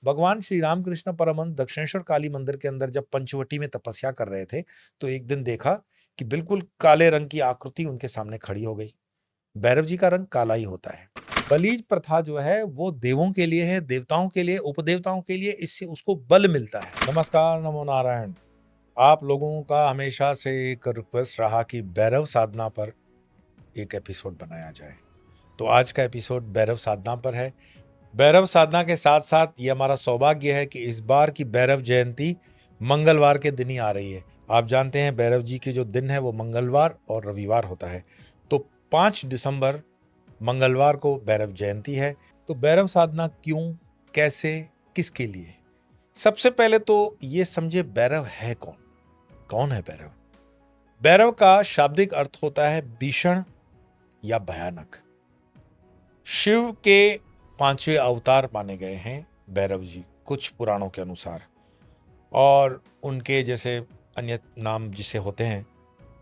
भगवान श्री रामकृष्ण परमहंस दक्षिणेश्वर काली मंदिर के अंदर जब पंचवटी में तपस्या कर रहे थे, तो एक दिन देखा कि बिल्कुल काले रंग की आकृति उनके सामने खड़ी हो गई। भैरव जी का रंग काला ही होता है। बलीज प्रथा जो है वो देवों के लिए है, देवताओं के लिए, उपदेवताओं के लिए, इससे उसको बल मिलता है। नमस्कार, नमो नारायण। आप लोगों का हमेशा से एक रिक्वेस्ट रहा कि भैरव साधना पर एक एपिसोड बनाया जाए, तो आज का एपिसोड भैरव साधना पर है। भैरव साधना के साथ साथ ये हमारा सौभाग्य है कि इस बार की भैरव जयंती मंगलवार के दिन ही आ रही है। आप जानते हैं भैरव जी के जो दिन है वो मंगलवार और रविवार होता है, तो 5 दिसंबर मंगलवार को भैरव जयंती है। तो भैरव साधना क्यों, कैसे, किसके लिए? सबसे पहले तो ये समझे भैरव है कौन? कौन है भैरव? भैरव का शाब्दिक अर्थ होता है भीषण या भयानक। शिव के 5वें अवतार माने गए हैं भैरव जी कुछ पुराणों के अनुसार, और उनके जैसे अन्य नाम जिसे होते हैं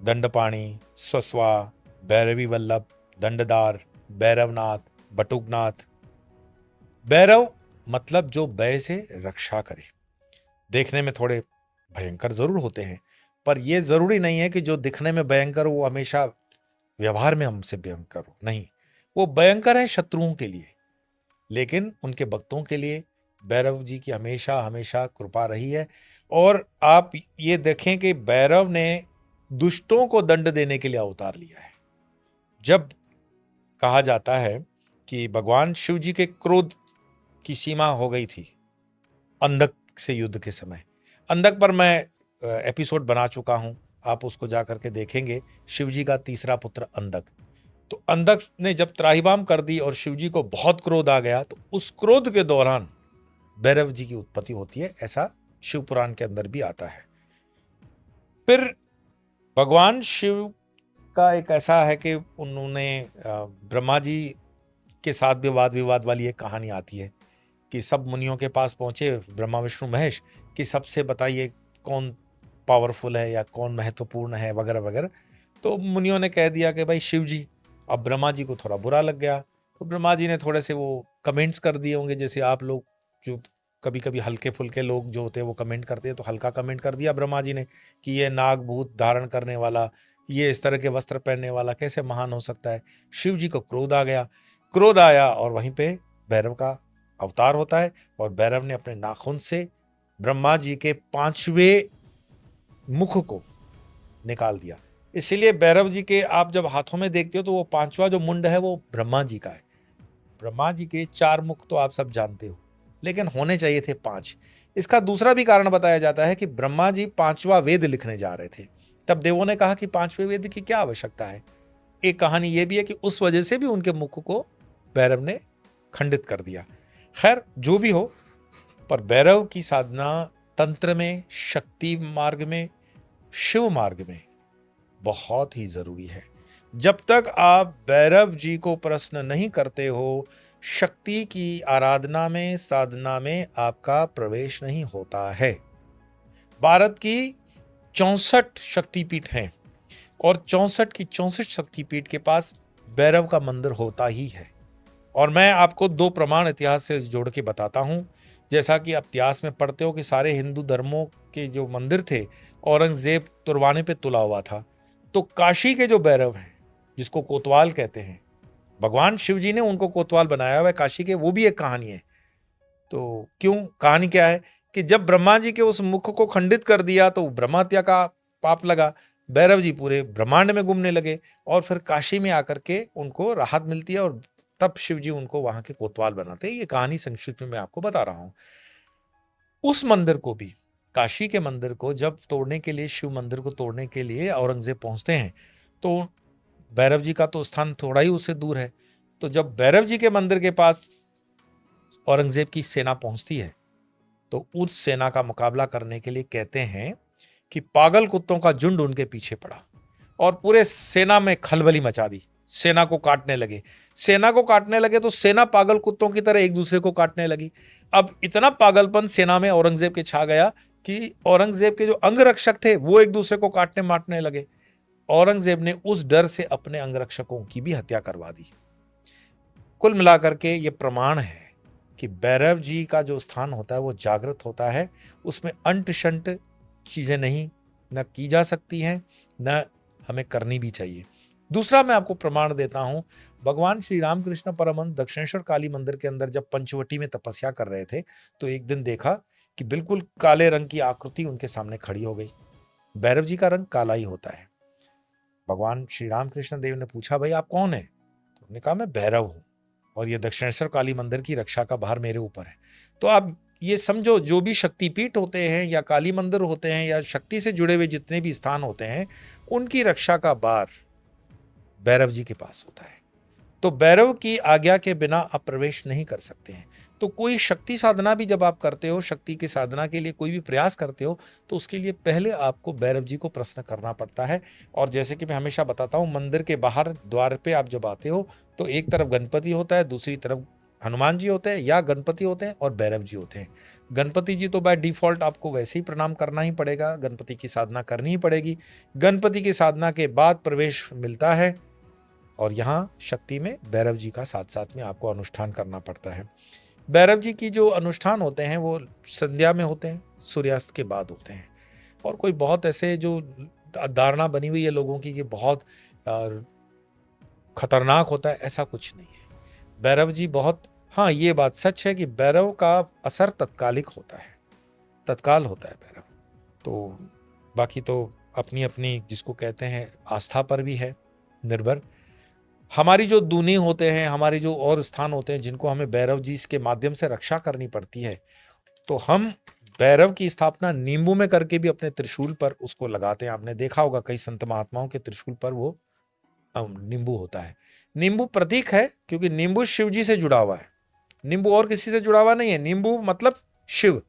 दंडपाणी, स्वस्वा, भैरवी वल्लभ, दंडदार, भैरवनाथ, बटुकनाथ। भैरव मतलब जो भय से रक्षा करे। देखने में थोड़े भयंकर जरूर होते हैं, पर यह जरूरी नहीं है कि जो दिखने में भयंकर वो हमेशा व्यवहार में हमसे भयंकर हो। नहीं, वो भयंकर है शत्रुओं के लिए, लेकिन उनके भक्तों के लिए भैरव जी की हमेशा हमेशा कृपा रही है। और आप ये देखें कि भैरव ने दुष्टों को दंड देने के लिए अवतार लिया है। जब कहा जाता है कि भगवान शिव जी के क्रोध की सीमा हो गई थी अंधक से युद्ध के समय। अंधक पर मैं एपिसोड बना चुका हूं, आप उसको जाकर के देखेंगे। शिव जी का तीसरा पुत्र अंधक, तो अंधक ने जब त्राहिमाम कर दी और शिव जी को बहुत क्रोध आ गया, तो उस क्रोध के दौरान भैरव जी की उत्पत्ति होती है, ऐसा शिव पुराण के अंदर भी आता है। फिर भगवान शिव का एक ऐसा है कि उन्होंने ब्रह्मा जी के साथ भी वाद विवाद वाली एक कहानी आती है कि सब मुनियों के पास पहुंचे ब्रह्मा विष्णु महेश कि सबसे बताइए कौन पावरफुल है या कौन महत्वपूर्ण है वगैरह वगैरह। तो मुनियों ने कह दिया कि भाई शिव जी। अब ब्रह्मा जी को थोड़ा बुरा लग गया, तो ब्रह्मा जी ने थोड़े से वो कमेंट्स कर दिए होंगे, जैसे आप लोग जो कभी कभी हल्के फुल्के लोग जो होते हैं वो कमेंट करते हैं, तो हल्का कमेंट कर दिया ब्रह्मा जी ने कि ये नाग भूत धारण करने वाला, ये इस तरह के वस्त्र पहनने वाला कैसे महान हो सकता है। शिव जी को क्रोध आ गया। क्रोध आया और वहीं पे भैरव का अवतार होता है, और भैरव ने अपने नाखून से ब्रह्मा जी के 5वें मुख को निकाल दिया। इसीलिए भैरव जी के आप जब हाथों में देखते हो तो वो 5वां जो मुंड है वो ब्रह्मा जी का है। ब्रह्मा जी के 4 मुख तो आप सब जानते हो, लेकिन होने चाहिए थे 5। इसका दूसरा भी कारण बताया जाता है कि ब्रह्मा जी 5वां वेद लिखने जा रहे थे, तब देवों ने कहा कि 5वें वेद की क्या आवश्यकता है। एक कहानी यह भी है कि उस वजह से भी उनके मुख को भैरव ने खंडित कर दिया। खैर जो भी हो, पर भैरव की साधना तंत्र में, शक्ति मार्ग में, शिव मार्ग में बहुत ही जरूरी है। जब तक आप भैरव जी को प्रश्न नहीं करते हो, शक्ति की आराधना में, साधना में आपका प्रवेश नहीं होता है। भारत की 64 शक्तिपीठ हैं, और 64 की 64 शक्तिपीठ के पास भैरव का मंदिर होता ही है। और मैं आपको 2 प्रमाण इतिहास से जोड़ के बताता हूं। जैसा कि आप इतिहास में पढ़ते हो कि सारे हिंदू धर्मों के जो मंदिर थे औरंगजेब तुरवाने पे तुला हुआ था, तो काशी के जो भैरव हैं जिसको कोतवाल कहते हैं, भगवान शिव जी ने उनको कोतवाल बनाया हुआ है काशी के, वो भी एक कहानी है। तो क्यों, कहानी क्या है कि जब ब्रह्मा जी के उस मुख को खंडित कर दिया तो ब्रह्मा हत्या का पाप लगा, भैरव जी पूरे ब्रह्मांड में घूमने लगे, और फिर काशी में आकर के उनको राहत मिलती है, और तब शिव जी उनको वहां के कोतवाल बनाते हैं। ये कहानी संक्षिप्त में मैं आपको बता रहा हूं। उस मंदिर को भी, काशी के मंदिर को जब तोड़ने के लिए, शिव मंदिर को तोड़ने के लिए औरंगजेब पहुंचते हैं, तो भैरव जी का तो स्थान थोड़ा ही उससे दूर है। तो जब भैरव जी के मंदिर के पास औरंगजेब की सेना पहुंचती है, तो उस सेना का मुकाबला करने के लिए कहते हैं कि पागल कुत्तों का झुंड उनके पीछे पड़ा और पूरे सेना में खलबली मचा दी। सेना को काटने लगे। सेना को काटने लगे तो सेना पागल कुत्तों की तरह एक दूसरे को काटने लगी। अब इतना पागलपन सेना में औरंगजेब के छा गया कि औरंगजेब के जो अंगरक्षक थे वो एक दूसरे को काटने मारने लगे। औरंगजेब ने उस डर से अपने अंगरक्षकों की भी हत्या करवा दी। कुल मिलाकर के ये प्रमाण है कि भैरव जी का जो स्थान होता है वो जागृत होता है, उसमें अंट शंट चीजें नहीं न की जा सकती हैं, न हमें करनी भी चाहिए। दूसरा मैं आपको प्रमाण देता हूं, भगवान श्री रामकृष्ण परमहंस दक्षिणेश्वर काली मंदिर के अंदर जब पंचवटी में तपस्या कर रहे थे, तो एक दिन देखा कि बिल्कुल काले रंग की आकृति उनके सामने खड़ी हो गई। भैरव जी का रंग काला ही होता है। भगवान श्री रामकृष्ण देव ने पूछा, भाई आप कौन है? तो उन्होंने कहा, मैं भैरव हूं और ये दक्षिणेश्वर काली मंदिर की रक्षा का भार मेरे ऊपर है। तो आप ये समझो, जो भी शक्तिपीठ होते हैं या काली मंदिर होते हैं या शक्ति से जुड़े हुए जितने भी स्थान होते हैं, उनकी रक्षा का भार भैरव जी के पास होता है। तो भैरव की आज्ञा के बिना आप प्रवेश नहीं कर सकते हैं। तो कोई शक्ति साधना भी जब आप करते हो, शक्ति की साधना के लिए कोई भी प्रयास करते हो, तो उसके लिए पहले आपको भैरव जी को प्रश्न करना पड़ता है। और जैसे कि मैं हमेशा बताता हूं, मंदिर के बाहर द्वार पे आप जब आते हो, तो एक तरफ गणपति होता है, दूसरी तरफ हनुमान जी होते हैं या गणपति होते हैं और भैरव जी होते हैं। गणपति जी तो बाय डिफॉल्ट आपको वैसे ही प्रणाम करना ही पड़ेगा, गणपति की साधना करनी ही पड़ेगी। गणपति की साधना के बाद प्रवेश मिलता है और यहाँ शक्ति में भैरव जी का साथ साथ में आपको अनुष्ठान करना पड़ता है। भैरव जी की जो अनुष्ठान होते हैं वो संध्या में होते हैं, सूर्यास्त के बाद होते हैं। और कोई बहुत ऐसे जो धारणा बनी हुई है लोगों की कि बहुत खतरनाक होता है, ऐसा कुछ नहीं है। भैरव जी बहुत, हाँ ये बात सच है कि भैरव का असर तत्कालिक होता है, तत्काल होता है भैरव। तो बाकी तो अपनी अपनी जिसको कहते हैं आस्था पर भी है निर्भर। हमारी जो दूनी होते हैं, हमारी जो और स्थान होते हैं जिनको हमें भैरव जी के माध्यम से रक्षा करनी पड़ती है, तो हम भैरव की स्थापना नींबू में करके भी अपने त्रिशूल पर उसको लगाते हैं। आपने देखा होगा कई संत महात्माओं के त्रिशूल पर वो नींबू होता है। नींबू प्रतीक है क्योंकि नींबू शिव जी से जुड़ा हुआ है, नींबू और किसी से जुड़ा हुआ नहीं है। नींबू मतलब शिव,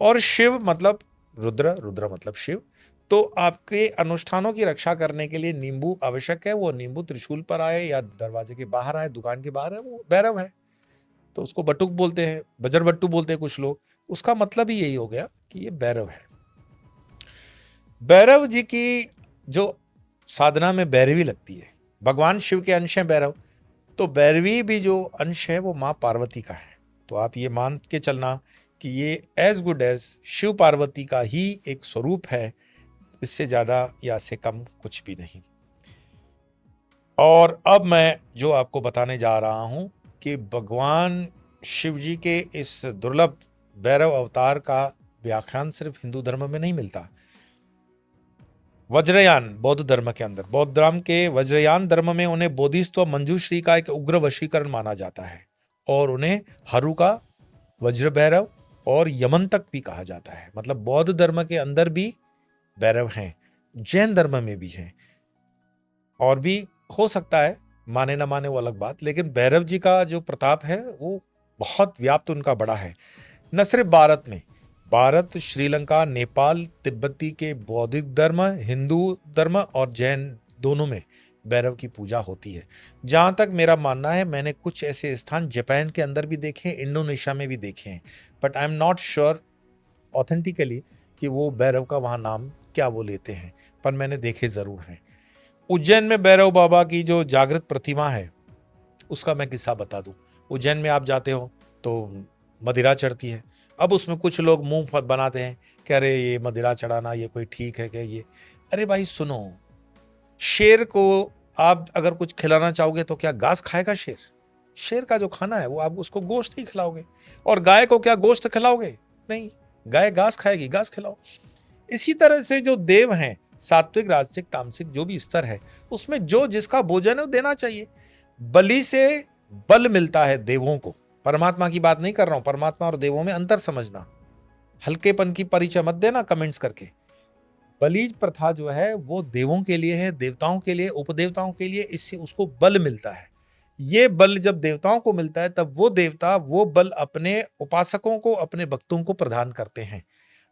और शिव मतलब रुद्र, रुद्र मतलब शिव। तो आपके अनुष्ठानों की रक्षा करने के लिए नींबू आवश्यक है। वो नींबू त्रिशूल पर आए या दरवाजे के बाहर आए, दुकान के बाहर है, वो भैरव है। तो उसको बटुक बोलते हैं, बजर बट्टू बोलते हैं कुछ लोग। उसका मतलब ही यही हो गया कि ये भैरव है। भैरव जी की जो साधना में भैरवी लगती है, भगवान शिव के अंश हैं भैरव, तो भैरवी भी जो अंश है वो माँ पार्वती का है। तो आप ये मान के चलना कि ये as good as Shiva Parvati का ही एक स्वरूप है, इससे ज्यादा या इससे कम कुछ भी नहीं। और अब मैं जो आपको बताने जा रहा हूं कि भगवान शिव जी के इस दुर्लभ भैरव अवतार का व्याख्यान सिर्फ हिंदू धर्म में नहीं मिलता। वज्रयान बौद्ध धर्म के अंदर, बौद्ध धर्म के वज्रयान धर्म में उन्हें बोधिसत्व मंजूश्री का एक उग्र वशीकरण माना जाता है और उन्हें हरु का वज्र भैरव और यमन तक भी कहा जाता है। मतलब बौद्ध धर्म के अंदर भी भैरव हैं, जैन धर्म में भी हैं, और भी हो सकता है, माने ना माने वो अलग बात, लेकिन भैरव जी का जो प्रताप है वो बहुत व्याप्त उनका बड़ा है। न सिर्फ भारत में, भारत, श्रीलंका, नेपाल, तिब्बती के बौद्धिक धर्म, हिंदू धर्म और जैन दोनों में भैरव की पूजा होती है। जहां तक मेरा मानना है, मैंने कुछ ऐसे स्थान जापान के अंदर भी देखे, इंडोनेशिया में भी देखे हैं, but I am not sure authentically कि वो भैरव का वहां नाम क्या वो लेते हैं, पर मैंने देखे जरूर हैं। उज्जैन में भैरव बाबा की जो जागृत प्रतिमा है उसका मैं किस्सा बता दूं। उज्जैन में आप जाते हो तो मदिरा चढ़ती है। अब उसमें कुछ लोग मुंह बनाते हैं कि अरे ये मदिरा चढ़ाना ये कोई ठीक है क्या? ये अरे भाई सुनो, शेर को आप अगर कुछ खिलाना चाहोगे तो क्या घास खाएगा शेर? शेर का जो खाना है वो आप उसको गोश्त ही खिलाओगे। और गाय को क्या गोश्त खिलाओगे? नहीं, गाय घास खाएगी, घास खिलाओ। इसी तरह से जो देव हैं, सात्विक, राजसिक, तामसिक जो भी स्तर है, उसमें जो जिसका भोजन है वो देना चाहिए। बलि से बल मिलता है देवों को, परमात्मा की बात नहीं कर रहा हूं। परमात्मा और देवों में अंतर समझना, हल्केपन की परिचय मत देना कमेंट्स करके। बलि प्रथा जो है वो देवों के लिए है, देवताओं के लिए, उपदेवताओं के लिए, इससे उसको बल मिलता है। ये बल जब देवताओं को मिलता है तब वो देवता वो बल अपने उपासकों को, अपने भक्तों को प्रदान करते हैं।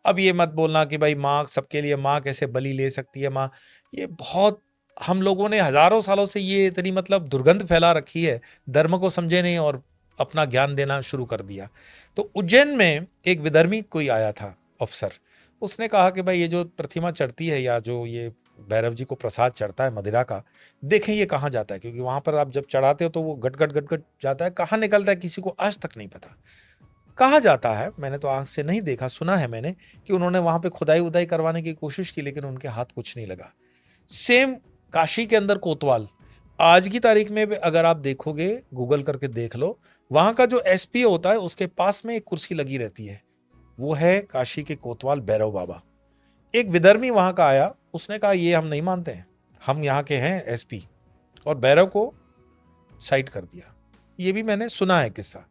अब ये मत बोलना कि भाई माँ सबके लिए, माँ कैसे बलि ले सकती है माँ, ये बहुत, हम लोगों ने हजारों सालों से ये इतनी मतलब दुर्गंध फैला रखी है, धर्म को समझे नहीं और अपना ज्ञान देना शुरू कर दिया। तो उज्जैन में एक विधर्मी कोई आया था अफसर, उसने कहा कि भाई ये जो प्रतिमा चढ़ती है या जो ये भैरव जी को प्रसाद चढ़ता है मदिरा का, देखें ये कहाँ जाता है, क्योंकि वहां पर आप जब चढ़ाते हो तो वो गट गट जाता है, कहाँ निकलता है किसी को आज तक नहीं पता कहाँ जाता है। मैंने तो आंख से नहीं देखा, सुना है मैंने कि उन्होंने वहां पे खुदाई उदाई करवाने की कोशिश की, लेकिन उनके हाथ कुछ नहीं लगा। सेम काशी के अंदर कोतवाल, आज की तारीख में भी अगर आप देखोगे, गूगल करके देख लो, वहां का जो एसपी होता है उसके पास में एक कुर्सी लगी रहती है, वो है काशी के कोतवाल भैरव बाबा। एक विधर्मी वहां का आया, उसने कहा ये हम नहीं मानते हैं, हम यहाँ के हैं एसपी, और भैरव को साइड कर दिया। ये भी मैंने सुना है किस्सा।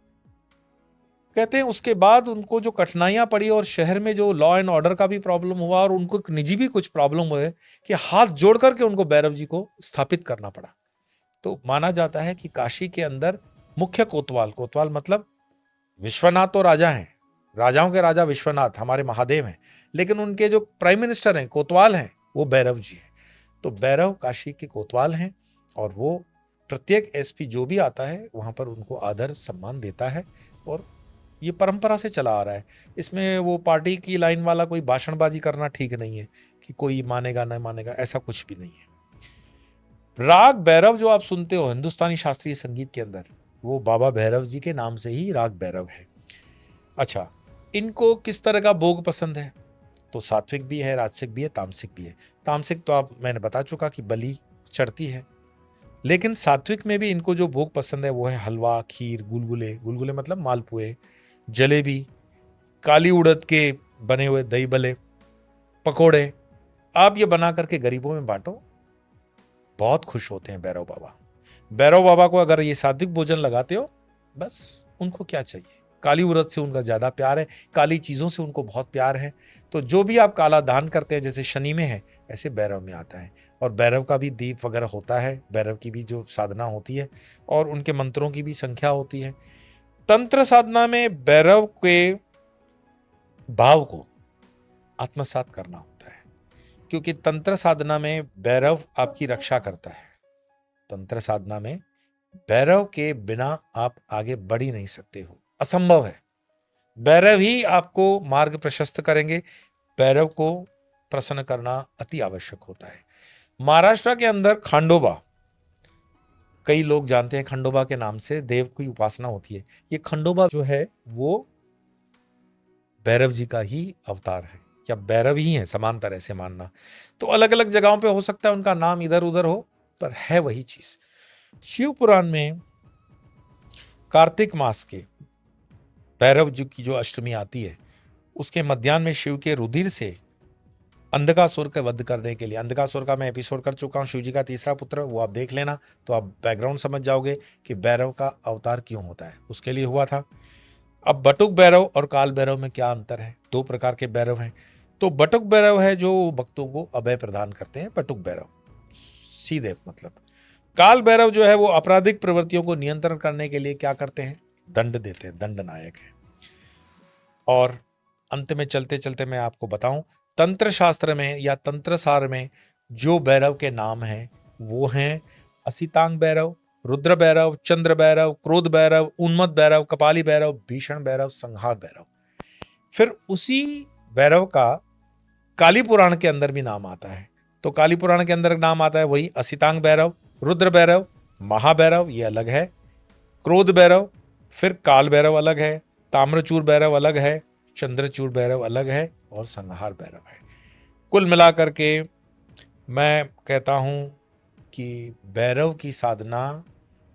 कहते हैं उसके बाद उनको जो कठिनाइयां पड़ी और शहर में जो लॉ एंड ऑर्डर का भी प्रॉब्लम हुआ और उनको निजी भी कुछ प्रॉब्लम हुए कि हाथ जोड़ करके उनको भैरव जी को स्थापित करना पड़ा। तो माना जाता है कि काशी के अंदर मुख्य कोतवाल, कोतवाल मतलब विश्वनाथ तो राजा हैं, राजाओं के राजा विश्वनाथ हमारे महादेव हैं, लेकिन उनके जो प्राइम मिनिस्टर हैं, कोतवाल हैं, वो भैरव जी हैं। तो भैरव काशी के कोतवाल हैं और वो प्रत्येक एसपी जो भी आता है वहां पर उनको आदर सम्मान देता है, और ये परंपरा से चला आ रहा है। इसमें वो पार्टी की लाइन वाला कोई भाषणबाजी करना ठीक नहीं है कि कोई मानेगा ना मानेगा, ऐसा कुछ भी नहीं है। राग भैरव जो आप सुनते हो हिंदुस्तानी शास्त्रीय संगीत के अंदर, वो बाबा भैरव जी के नाम से ही राग भैरव है। अच्छा, इनको किस तरह का भोग पसंद है? तो सात्विक भी है, राजसिक भी है, तामसिक भी है। तामसिक तो आप मैंने बता चुका कि बलि चढ़ती है, लेकिन सात्विक में भी इनको जो भोग पसंद है वो है हलवा, खीर, गुलगुले, गुलगुले मतलब मालपुए, जलेबी, काली उड़द के बने हुए दही भल्ले, पकोड़े, आप ये बना करके गरीबों में बांटो, बहुत खुश होते हैं भैरव बाबा। भैरव बाबा को अगर ये सात्विक भोजन लगाते हो, बस उनको क्या चाहिए, काली उड़द से उनका ज्यादा प्यार है, काली चीजों से उनको बहुत प्यार है। तो जो भी आप काला दान करते हैं, जैसे शनि में है ऐसे भैरव में आता है, और भैरव का भी दीप वगैरह होता है, भैरव की भी जो साधना होती है और उनके मंत्रों की भी संख्या होती है। तंत्र साधना में भैरव के भाव को आत्मसात करना होता है, क्योंकि तंत्र साधना में भैरव आपकी रक्षा करता है। तंत्र साधना में भैरव के बिना आप आगे बढ़ ही नहीं सकते हो, असंभव है। भैरव ही आपको मार्ग प्रशस्त करेंगे, भैरव को प्रसन्न करना अति आवश्यक होता है। महाराष्ट्र के अंदर खंडोबा, कई लोग जानते हैं खंडोबा के नाम से देव की उपासना होती है। ये खंडोबा जो है वो भैरव जी का ही अवतार है, या भैरव ही है, समांतर ऐसे मानना। तो अलग अलग जगहों पे हो सकता है उनका नाम इधर उधर हो, पर है वही चीज। शिव पुराण में कार्तिक मास के भैरव जी की जो अष्टमी आती है, उसके मध्याह्न में शिव के रुधिर से अंधकासुर का वध करने के लिए, अंधकासुर का मैं एपिसोड कर चुका हूं, शिव जी का तीसरा पुत्र, वो आप देख लेना, तो आप बैकग्राउंड समझ जाओगे कि भैरव का अवतार क्यों होता है, उसके लिए हुआ था। अब बटुक भैरव और काल भैरव में क्या अंतर है? दो प्रकार के भैरव हैं। तो बटुक भैरव है जो भक्तों को अभय प्रदान करते हैं, बटुक भैरव सीधे मतलब। काल भैरव जो है वो आपराधिक प्रवृत्तियों को नियंत्रण करने के लिए क्या करते हैं? दंड देते हैं, दंड नायक है। और अंत में चलते चलते मैं आपको बताऊं, तंत्र शास्त्र में या तंत्र सार में जो भैरव के नाम हैं वो हैं असितांग भैरव, रुद्र भैरव, चंद्र भैरव, क्रोध भैरव, उन्मत्त भैरव, कपाली भैरव, भीषण भैरव, संहार भैरव। फिर उसी भैरव का काली पुराण के अंदर भी नाम आता है। तो काली पुराण के अंदर नाम आता है वही असितांग भैरव, रुद्र भैरव, महाभैरव ये अलग है, क्रोध भैरव, फिर काल भैरव अलग है, ताम्रचूर भैरव अलग है, चंद्रचूर भैरव अलग है, और संहार भैरव है। कुल मिलाकर के मैं कहता हूं कि भैरव की साधना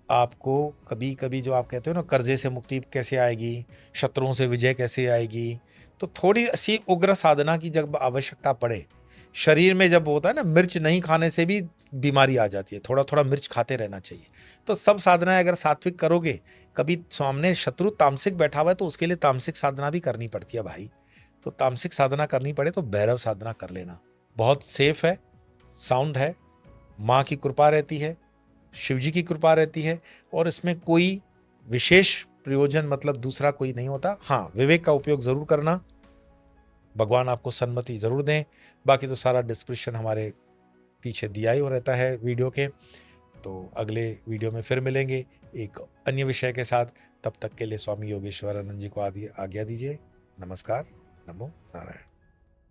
आपको कभी कभी, जो आप कहते हो ना कर्जे से मुक्ति कैसे आएगी, शत्रुओं से विजय कैसे आएगी, तो थोड़ी सी उग्र साधना की जब आवश्यकता पड़े, शरीर में जब होता है ना, मिर्च नहीं खाने से भी बीमारी आ जाती है, थोड़ा थोड़ा मिर्च खाते रहना चाहिए। तो सब साधनाएं अगर सात्विक करोगे, कभी सामने शत्रु तामसिक बैठा हुआ है तो उसके लिए तामसिक साधना भी करनी पड़ती है भाई। तो तामसिक साधना करनी पड़े तो भैरव साधना कर लेना, बहुत सेफ है, साउंड है, माँ की कृपा रहती है, शिव जी की कृपा रहती है, और इसमें कोई विशेष प्रयोजन मतलब दूसरा कोई नहीं होता। हाँ, विवेक का उपयोग जरूर करना, भगवान आपको सन्मति जरूर दें। बाकी तो सारा डिस्क्रिप्शन हमारे पीछे दिया ही रहता है वीडियो के। तो अगले वीडियो में फिर मिलेंगे एक अन्य विषय के साथ। तब तक के लिए स्वामी योगेश्वरानंद जी को आज्ञा दीजिए। नमस्कार, नमो नारायण।